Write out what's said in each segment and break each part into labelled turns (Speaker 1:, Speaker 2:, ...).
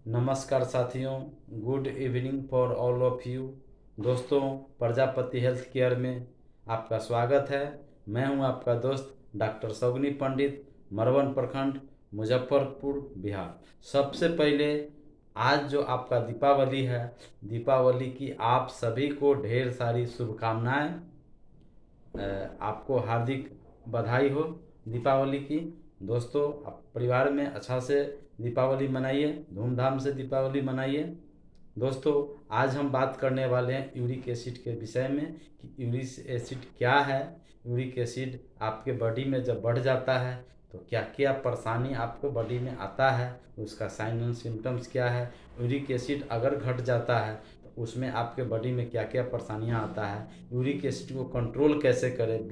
Speaker 1: नमस्कार साथियों, good evening for all of you. दोस्तों, प्रजापति हेल्थ केयर में आपका स्वागत है। मैं हूं आपका दोस्त डॉक्टर सौगनी पंडित, मरवन प्रखंड, मुजफ्फरपुर, बिहार। सबसे पहले आज जो आपका दीपावली है, दीपावली की आप सभी को ढेर सारी शुभकामनाएं। आपको हार्दिक बधाई हो दीपावली की। दोस्तों, आप परिवार में अच्छा से दीपावली मनाइए, धूमधाम से दीपावली मनाइए। दोस्तों, आज हम बात करने वाले हैं यूरिक एसिड के विषय में कि यूरिक एसिड क्या है। यूरिक एसिड आपके बॉडी में जब बढ़ जाता है तो क्या क्या परेशानी आपको बॉडी में आता है, उसका साइन एंड सिम्टम्स क्या है। यूरिक एसिड अगर घट जाता है तो उसमें आपके बॉडी में क्या क्या परेशानियां आता है। यूरिक एसिड को कंट्रोल कैसे करें,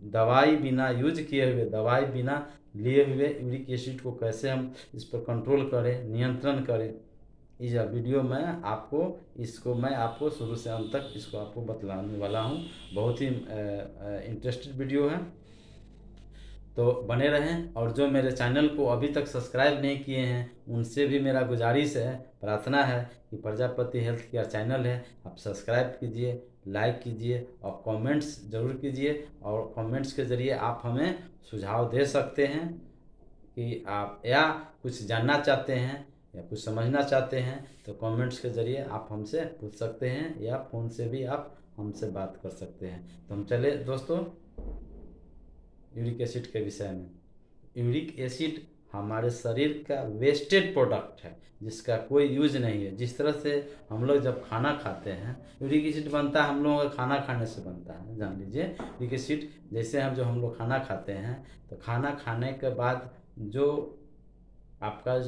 Speaker 1: दवाई बिना यूज किए हुए, दवाई बिना लिए हुए यूरिक एसिड को कैसे हम इस पर कंट्रोल करें, नियंत्रण करें। इस वीडियो में मैं आपको शुरू से अंत तक इसको आपको बतलाने वाला हूँ। बहुत ही इंटरेस्टेड वीडियो है, तो बने रहें। और जो मेरे चैनल को अभी तक सब्सक्राइब नहीं किए हैं उनसे भी मेरा गुजारिश है, प्रार्थना है कि प्रजापति हेल्थ केयर चैनल है, आप सब्सक्राइब कीजिए, लाइक कीजिए और कमेंट्स ज़रूर कीजिए। और कमेंट्स के ज़रिए आप हमें सुझाव दे सकते हैं कि आप या कुछ जानना चाहते हैं या कुछ समझना चाहते हैं, तो कमेंट्स के ज़रिए आप हमसे पूछ सकते हैं या फ़ोन से भी आप हमसे बात कर सकते हैं। तो हम चले दोस्तों यूरिक एसिड के विषय में। यूरिक एसिड हमारे शरीर का वेस्टेड प्रोडक्ट है जिसका कोई यूज नहीं है। जिस तरह से हम लोग जब खाना खाते हैं, यूरिक एसिड बनता है हम लोगों का खाना खाने से बनता है, जान लीजिए। यूरिक एसिड जैसे हम लोग खाना खाते हैं तो खाना खाने के बाद जो आपका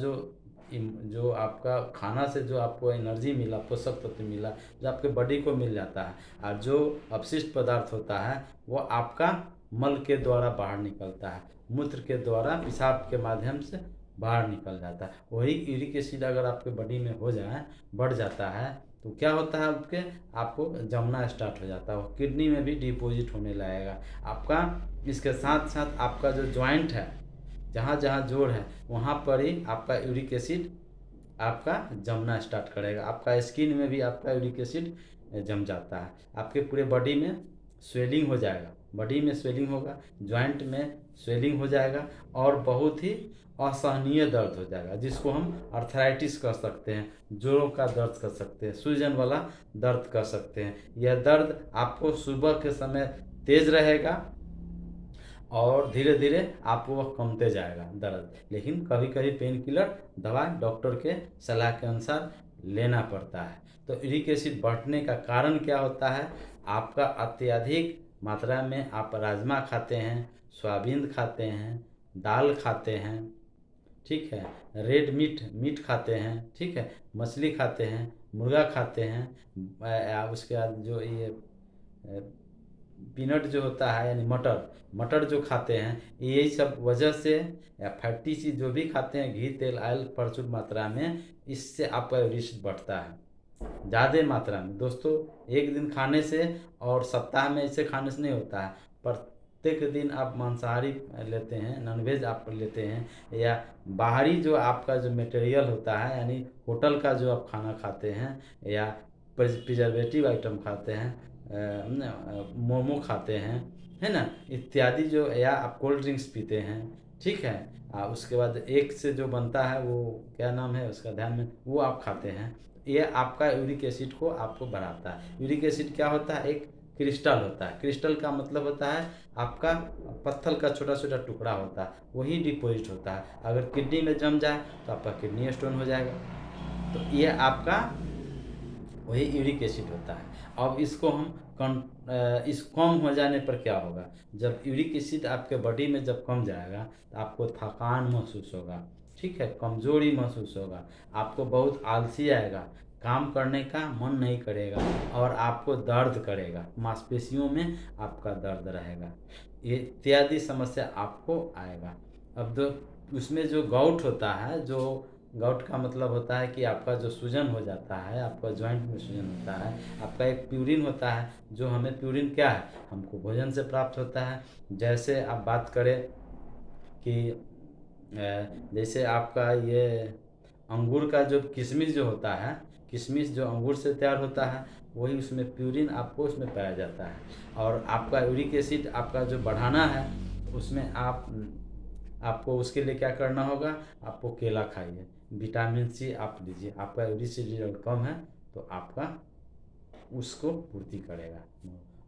Speaker 1: जो आपका खाना से जो आपको एनर्जी मिला, पोषक तत्व मिला, जो आपके बॉडी को मिल जाता है, और जो अपशिष्ट पदार्थ होता है वो आपका मल के द्वारा बाहर निकलता है, मूत्र के द्वारा, पेशाब के माध्यम से बाहर निकल जाता है। वही यूरिक एसिड अगर आपके बॉडी में हो जाए, बढ़ जाता है, तो क्या होता है आपको जमना स्टार्ट हो जाता है, वो किडनी में भी डिपॉजिट होने लगेगा आपका। इसके साथ साथ आपका जो जॉइंट है, जहाँ जहाँ जोड़ है वहाँ पर ही आपका यूरिक एसिड आपका जमना स्टार्ट करेगा। आपका स्किन में भी आपका यूरिक एसिड जम जाता है। आपके पूरे बॉडी में स्वेलिंग हो जाएगा, बॉडी में स्वेलिंग होगा, जॉइंट में स्वेलिंग हो जाएगा और बहुत ही असहनीय दर्द हो जाएगा, जिसको हम अर्थराइटिस कर सकते हैं, जोड़ों का दर्द कर सकते हैं, सूजन वाला दर्द कर सकते हैं। यह दर्द आपको सुबह के समय तेज रहेगा और धीरे धीरे आपको वह कमते जाएगा दर्द। लेकिन कभी कभी पेन किलर दवा डॉक्टर के सलाह के अनुसार लेना पड़ता है। तो यूरिक एसिड बढ़ने का कारण क्या होता है? आपका अत्यधिक मात्रा में आप राजमा खाते हैं, सोयाबीन खाते हैं, दाल खाते हैं, ठीक है, रेड मीट खाते हैं, ठीक है, मछली खाते हैं, मुर्गा खाते हैं, उसके बाद जो ये पीनट जो होता है यानी मटर मटर जो खाते हैं, यही सब वजह से, या फैटी चीज़ जो भी खाते हैं, घी तेल ऑयल प्रचुर मात्रा में, इससे आपका यूरिक बढ़ता है ज़्यादा मात्रा में। दोस्तों, एक दिन खाने से और सप्ताह में इसे खाने से नहीं होता है। प्रत्येक दिन आप मांसाहारी लेते हैं, नॉनवेज आप लेते हैं, या बाहरी जो आपका जो मटेरियल होता है यानी होटल का जो आप खाना खाते हैं, या प्रिजर्वेटिव आइटम खाते हैं, मोमो खाते हैं, है ना, इत्यादि जो, या आप कोल्ड ड्रिंक्स पीते हैं, ठीक है, उसके बाद एक से जो बनता है वो क्या नाम है उसका ध्यान में, वो आप खाते हैं, ये आपका यूरिक एसिड को आपको बढ़ाता है। यूरिक एसिड क्या होता है? एक क्रिस्टल होता है। क्रिस्टल का मतलब होता है आपका पत्थर का छोटा छोटा टुकड़ा होता है, वही डिपॉजिट होता है। अगर किडनी में जम जाए तो आपका किडनी स्टोन हो जाएगा। तो ये आपका वही यूरिक एसिड होता है। अब इसको हम इस कम हो जाने पर क्या होगा? जब यूरिक एसिड आपके बॉडी में जब कम जाएगा तो आपको थकान महसूस होगा, ठीक है, कमजोरी महसूस होगा, आपको बहुत आलसी आएगा, काम करने का मन नहीं करेगा और आपको दर्द करेगा, मांसपेशियों में आपका दर्द रहेगा, ये इत्यादि समस्या आपको आएगा। अब तो उसमें जो गाउट होता है, जो गाउट का मतलब होता है कि आपका जो सूजन हो जाता है, आपका जॉइंट में सूजन होता है, आपका एक प्यूरिन होता है, जो हमें प्यूरिन क्या है, हमको भोजन से प्राप्त होता है। जैसे आप बात करें कि जैसे आपका ये अंगूर का जो किशमिश जो होता है, किशमिश जो अंगूर से तैयार होता है, वही उसमें प्यूरिन आपको उसमें पाया जाता है। और आपका यूरिक एसिड आपका जो बढ़ाना है, उसमें आपको उसके लिए क्या करना होगा, आपको केला खाइए, विटामिन सी आप लीजिए। आपका यूरिक एसिड लेवल कम है तो आपका उसको पूर्ति करेगा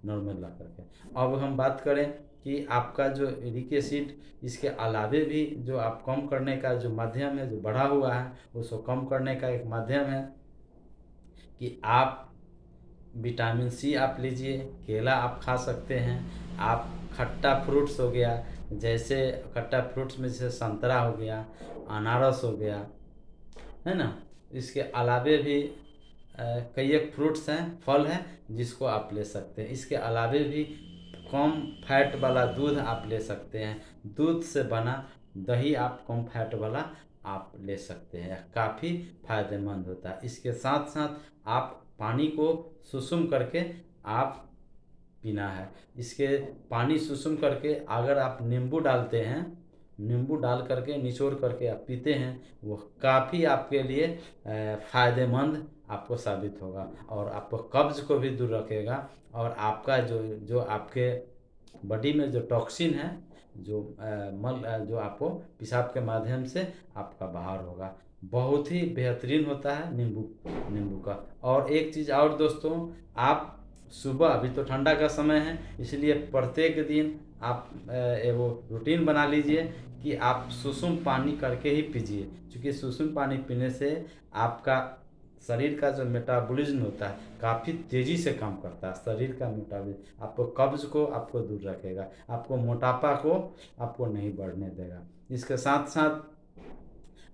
Speaker 1: नॉर्मल ला करके। अब हम बात करें कि आपका जो यूरिक एसिड, इसके अलावे भी जो आप कम करने का जो माध्यम है, जो बढ़ा हुआ है, उसको कम करने का एक माध्यम है कि आप विटामिन सी आप लीजिए, केला आप खा सकते हैं। आप खट्टा फ्रूट्स हो गया, जैसे खट्टा फ्रूट्स में जैसे संतरा हो गया, अनारस हो गया, है ना। इसके अलावे भी कई एक फ्रूट्स हैं, फल हैं, जिसको आप ले सकते हैं। इसके अलावे भी कम फैट वाला दूध आप ले सकते हैं। दूध से बना दही आप कम फैट वाला आप ले सकते हैं, काफ़ी फायदेमंद होता है। इसके साथ साथ आप पानी को सुसुम करके आप पीना है। इसके पानी सुसुम करके अगर आप नींबू डालते हैं, नींबू डाल करके निचोड़ करके आप पीते हैं, वो काफ़ी आपके लिए फ़ायदेमंद आपको साबित होगा, और आपको कब्ज़ को भी दूर रखेगा। और आपका जो जो आपके बॉडी में जो टॉक्सिन है, जो जो आपको पेशाब के माध्यम से आपका बाहर होगा। बहुत ही बेहतरीन होता है नींबू, नींबू का। और एक चीज़ और दोस्तों, आप सुबह, अभी तो ठंडा का समय है, इसलिए प्रत्येक दिन आप वो रूटीन बना लीजिए कि आप सुसुम पानी करके ही पीजिए। क्योंकि सुसुम पानी पीने से आपका शरीर का जो मेटाबॉलिज्म होता है काफ़ी तेज़ी से काम करता है। शरीर का मेटाबॉलिज्म आपको कब्ज़ को आपको दूर रखेगा, आपको मोटापा को आपको नहीं बढ़ने देगा। इसके साथ साथ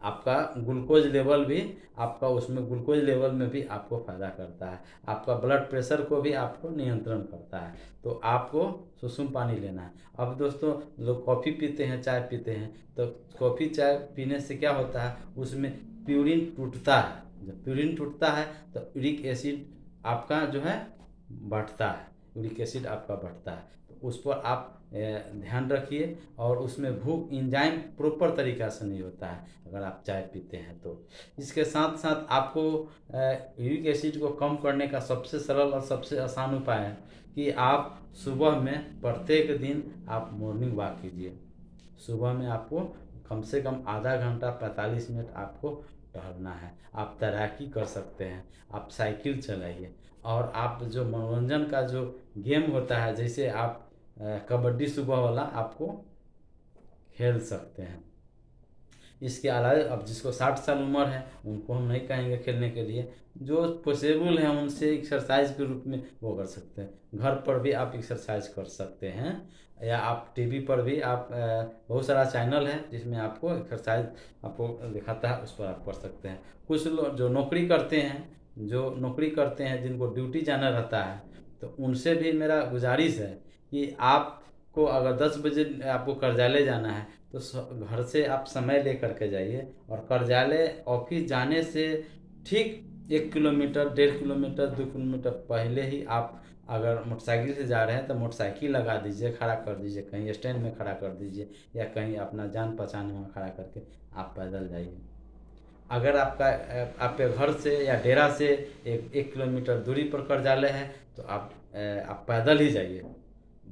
Speaker 1: आपका ग्लूकोज लेवल भी, आपका उसमें ग्लूकोज लेवल में भी आपको फ़ायदा करता है। आपका ब्लड प्रेशर को भी आपको नियंत्रण करता है। तो आपको सुसुम पानी लेना है। अब दोस्तों, लोग कॉफ़ी पीते हैं, चाय पीते हैं, तो कॉफ़ी चाय पीने से क्या होता है, उसमें प्यूरिन टूटता है। जब प्यूरिन टूटता है तो यूरिक एसिड आपका जो है बढ़ता है, यूरिक एसिड आपका बढ़ता है। तो उस पर आप ध्यान रखिए। और उसमें भूख एंजाइम प्रॉपर तरीक़ा से नहीं होता है अगर आप चाय पीते हैं तो। इसके साथ साथ आपको यूरिक एसिड को कम करने का सबसे सरल और सबसे आसान उपाय है कि आप सुबह में प्रत्येक दिन आप मॉर्निंग वॉक कीजिए। सुबह में आपको कम से कम आधा घंटा 45 मिनट आपको टहलना है। आप तैराकी कर सकते हैं, आप साइकिल चलाइए, और आप जो मनोरंजन का जो गेम होता है, जैसे आप कबड्डी सुबह वाला आपको खेल सकते हैं। इसके अलावा अब जिसको 60 साल उम्र है, उनको हम नहीं कहेंगे खेलने के लिए, जो पॉसिबल है उनसे एक्सरसाइज के रूप में वो कर सकते हैं। घर पर भी आप एक्सरसाइज कर सकते हैं, या आप टीवी पर भी आप बहुत सारा चैनल है जिसमें आपको एक्सरसाइज आपको दिखाता है, उस पर आप कर सकते हैं। कुछ लोग जो नौकरी करते हैं, जिनको ड्यूटी जाना रहता है, तो उनसे भी मेरा गुजारिश है कि आपको अगर 10 बजे आपको कार्यालय जाना है, तो घर से आप समय ले करके जाइए, और कार्यालय ऑफिस जाने से ठीक 1 किलोमीटर, 1.5 किलोमीटर, 2 किलोमीटर पहले ही आप अगर मोटरसाइकिल से जा रहे हैं तो मोटरसाइकिल लगा दीजिए, खड़ा कर दीजिए, कहीं स्टैंड में खड़ा कर दीजिए, या कहीं अपना जान पहचान में खड़ा करके आप पैदल जाइए। अगर आपका आपके घर से या डेरा से 1 किलोमीटर दूरी पर कार्यालय है, तो आप पैदल ही जाइए,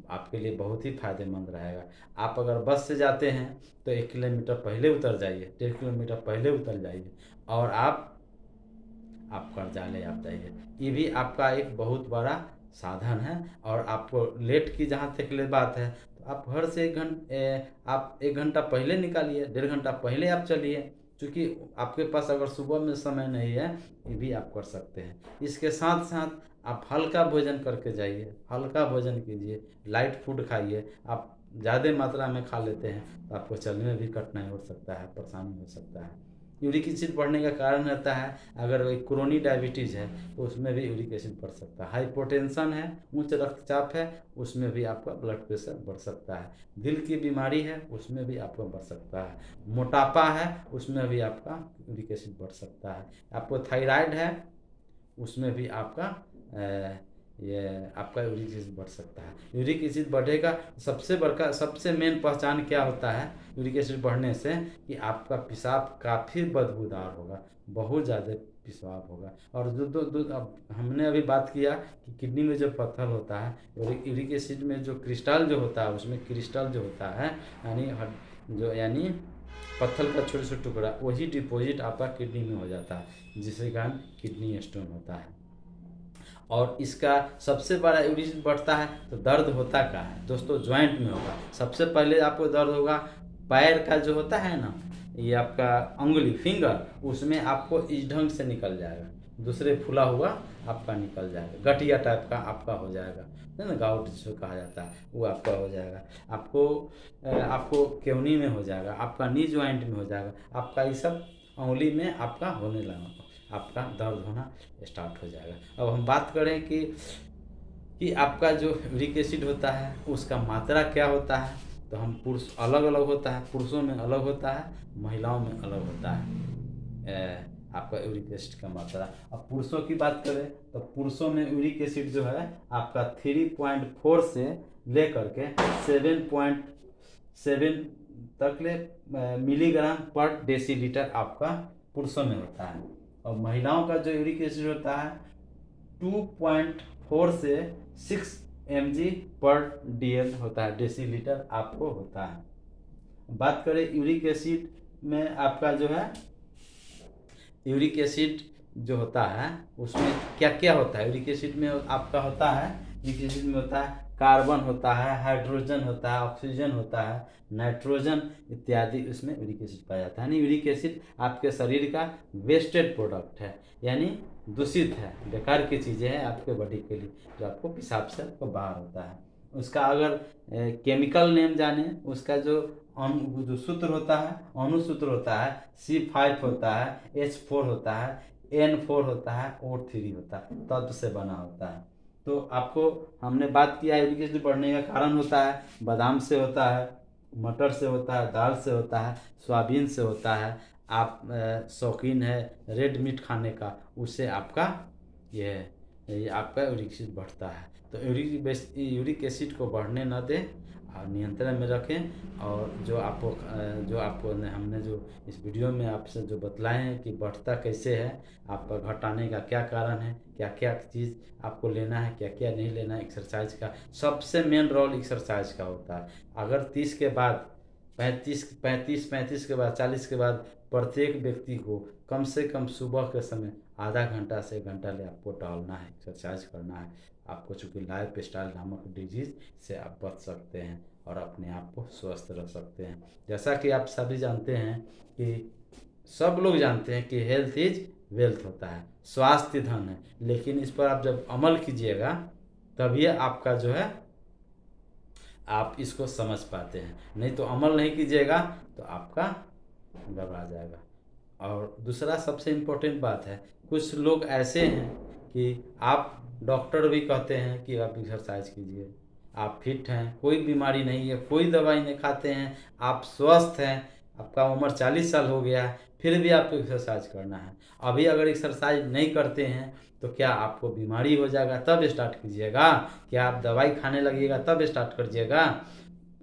Speaker 1: आपके लिए बहुत ही फ़ायदेमंद रहेगा। आप अगर बस से जाते हैं तो 1 किलोमीटर पहले उतर जाइए, 1.5 किलोमीटर पहले उतर जाइए, और आप कार्यालय आप जाइए। ये भी आपका एक बहुत बड़ा साधन है। और आपको लेट की जहाँ तक ले बात है, तो आप घर से आप 1 घंटा पहले निकालिए, 1.5 घंटा पहले आप चलिए, क्योंकि आपके पास अगर सुबह में समय नहीं है, ये भी आप कर सकते हैं। इसके साथ साथ आप हल्का भोजन करके जाइए, हल्का भोजन कीजिए, लाइट फूड खाइए। आप ज़्यादा मात्रा में खा लेते हैं तो आपको चलने में भी कठिनाई हो सकता है, परेशानी हो सकता है। यूरिक एसिड बढ़ने का कारण रहता है, अगर कोई क्रोनिक डायबिटीज़ है तो उसमें भी यूरिक एसिड बढ़ सकता है। हाइपोटेंशन है, उच्च रक्तचाप है, उसमें भी आपका ब्लड प्रेशर बढ़ सकता है। दिल की बीमारी है, उसमें भी आपको बढ़ सकता है। मोटापा है, उसमें भी आपका यूरिक एसिड बढ़ सकता है। आपको थायराइड है, उसमें भी आपका ये आपका यूरिक एसिड बढ़ सकता है। यूरिक एसिड बढ़ेगा, सबसे मेन पहचान क्या होता है यूरिक एसिड बढ़ने से, कि आपका पेशाब काफ़ी बदबूदार होगा, बहुत ज़्यादा पेशाब होगा। और अब हमने अभी बात किया कि किडनी में जो पत्थर होता है, यूरिक एसिड में जो क्रिस्टल जो होता है, उसमें क्रिस्टल जो होता है यानी पत्थर का छोटे छोटे टुकड़ा, वही डिपॉजिट आपका किडनी में हो जाता है, जिसके कारण किडनी स्टोन होता है। और इसका सबसे बड़ा यूरिक बढ़ता है तो दर्द होता क्या है दोस्तों, ज्वाइंट में होगा। सबसे पहले आपको दर्द होगा पैर का जो होता है ना, ये आपका उंगली फिंगर, उसमें आपको इस ढंग से निकल जाएगा, दूसरे फूला हुआ आपका निकल जाएगा, गठिया टाइप का आपका हो जाएगा, है ना, गाउट जिसको कहा जाता है, वो आपका हो जाएगा। आपको केवनी में हो जाएगा, आपका नी ज्वाइंट में हो जाएगा, आपका ये सब उंगली में आपका होने लगा, आपका दर्द होना स्टार्ट हो जाएगा। अब हम बात करें कि आपका जो यूरिक एसिड होता है उसका मात्रा क्या होता है, तो हम पुरुष अलग अलग होता है, पुरुषों में अलग होता है, महिलाओं में अलग होता है आपका यूरिक एसिड का मात्रा। अब पुरुषों की बात करें तो पुरुषों में यूरिक एसिड जो है आपका 3.4 से लेकर के 7.7 तक मिलीग्राम पर डेसीलीटर आपका पुरुषों में होता है। और महिलाओं का जो यूरिक एसिड होता है 2.4 से 6 mg पर DL होता है, डेसीलीटर आपको होता है। बात करें यूरिक एसिड में आपका जो है, यूरिक एसिड जो होता है उसमें क्या क्या होता है, यूरिक एसिड में आपका होता है, यूरिक एसिड में होता है कार्बन होता है, हाइड्रोजन होता है, ऑक्सीजन होता है, नाइट्रोजन इत्यादि उसमें यूरिक एसिड पाया जाता है। यानी यूरिक एसिड आपके शरीर का वेस्टेड प्रोडक्ट है, यानी दूषित है, बेकार की चीज़ें हैं आपके बॉडी के लिए, जो आपको पेशाब से आपको बाहर होता है। उसका अगर केमिकल नेम जाने, उसका जो जो सूत्र होता है, अणुसूत्र होता है, C5 होता है, H4 होता है, N4 होता है, O3 होता है, तत्व से बना होता है। तो आपको हमने बात किया यूरिक एसिड बढ़ने का कारण होता है, बादाम से होता है, मटर से होता है, दाल से होता है, सोयाबीन से होता है। आप शौकीन है रेड मीट खाने का, उससे आपका ये आपका यूरिक एसिड बढ़ता है। तो यूरिक एसिड को बढ़ने न दें और नियंत्रण में रखें। और जो आपको हमने जो इस वीडियो में आपसे जो बतलाए हैं कि बढ़ता कैसे है, आपका घटाने का क्या कारण है, क्या क्या चीज़ आपको लेना है, क्या क्या नहीं लेना है, एक्सरसाइज का सबसे मेन रोल एक्सरसाइज का होता है। अगर 30 के बाद 35 के बाद 40 के बाद प्रत्येक व्यक्ति को कम से कम सुबह के समय आधा घंटा से 1 घंटा ले आपको टहलना है, एक्सरसाइज करना है। आपको चूँकि लाइफ स्टाइल नामक डिजीज़ से आप बच सकते हैं और अपने आप को स्वस्थ रख सकते हैं। जैसा कि आप सभी जानते हैं कि सब लोग जानते हैं कि हेल्थ इज वेल्थ होता है, स्वास्थ्य धन है, लेकिन इस पर आप जब अमल कीजिएगा तभी आपका जो है आप इसको समझ पाते हैं, नहीं तो अमल नहीं कीजिएगा तो आपका घबरा जाएगा। और दूसरा सबसे इम्पोर्टेंट बात है, कुछ लोग ऐसे हैं कि आप डॉक्टर भी कहते हैं कि आप एक्सरसाइज कीजिए, आप फिट हैं, कोई बीमारी नहीं है, कोई दवाई नहीं खाते हैं, आप स्वस्थ हैं, आपका उम्र 40 साल हो गया है, फिर भी आपको एक्सरसाइज करना है। अभी अगर एक्सरसाइज नहीं करते हैं तो क्या आपको बीमारी हो जाएगा तब स्टार्ट कीजिएगा, क्या आप दवाई खाने लगिएगा तब स्टार्ट करिएगा,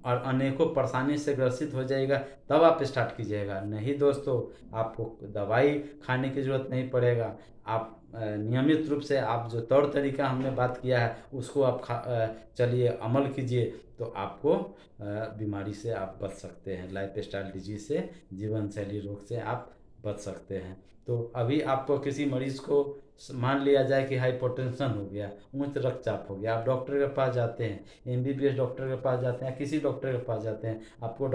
Speaker 1: और अनेकों परेशानी से ग्रसित हो जाएगा तब आप स्टार्ट कीजिएगा? नहीं दोस्तों, आपको दवाई खाने की ज़रूरत नहीं पड़ेगा। आप नियमित रूप से आप जो तौर तरीका हमने बात किया है उसको आप चलिए अमल कीजिए, तो आपको बीमारी से आप बच सकते हैं, लाइफ स्टाइल डिजीज से, जीवन शैली रोग से आप बच सकते हैं। तो अभी आपको किसी मरीज़ को मान लिया जाए कि हाइपोटेंशन हो गया, उच्च रक्तचाप हो गया, आप डॉक्टर के पास जाते हैं, MBBS डॉक्टर के पास जाते हैं, किसी डॉक्टर के पास जाते हैं, आपको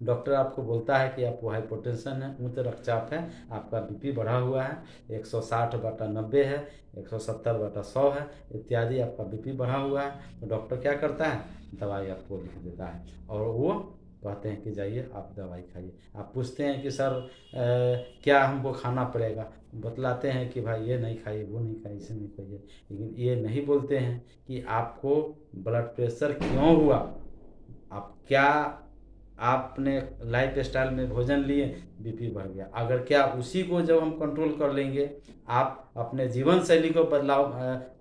Speaker 1: डॉक्टर आपको बोलता है कि आपको हाइपोटेंशन है, उच्च रक्तचाप है, आपका BP बढ़ा हुआ है, 160/90 है, 170/100 है इत्यादि, आपका BP बढ़ा हुआ है। तो डॉक्टर क्या करता है, दवाई आपको लिख देता है और वो कहते हैं कि जाइए आप दवाई खाइए। आप पूछते हैं कि सर क्या हमको खाना पड़ेगा, बतलाते हैं कि भाई ये नहीं खाइए, वो नहीं खाइए, इसे नहीं खाइए, लेकिन ये नहीं बोलते हैं कि आपको ब्लड प्रेशर क्यों हुआ, आप क्या आपने लाइफ स्टाइल में भोजन लिए, बीपी बढ़ गया। अगर क्या उसी को जब हम कंट्रोल कर लेंगे, आप अपने जीवन शैली को बदलाव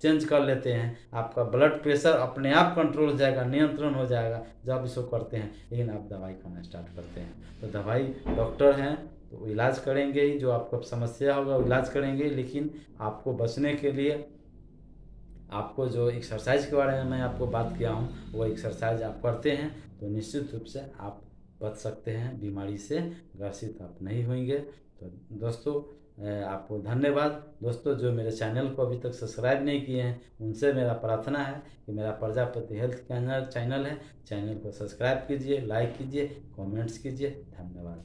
Speaker 1: चेंज कर लेते हैं, आपका ब्लड प्रेशर अपने आप कंट्रोल हो जाएगा, नियंत्रण हो जाएगा जब इसको करते हैं। लेकिन आप दवाई खाना स्टार्ट करते हैं, तो दवाई डॉक्टर हैं तो इलाज करेंगे ही, जो आपको समस्या होगा वो इलाज करेंगे, लेकिन आपको बचने के लिए आपको जो एक्सरसाइज के बारे में मैं आपको बात किया हूँ, वो एक्सरसाइज आप करते हैं तो निश्चित रूप से आप बच सकते हैं, बीमारी से ग्रसित आप नहीं होंगे। तो दोस्तों आपको धन्यवाद। दोस्तों जो मेरे चैनल को अभी तक सब्सक्राइब नहीं किए हैं, उनसे मेरा प्रार्थना है कि मेरा प्रजापति हेल्थ चैनल है, चैनल को सब्सक्राइब कीजिए, लाइक कीजिए, कमेंट्स कीजिए। धन्यवाद।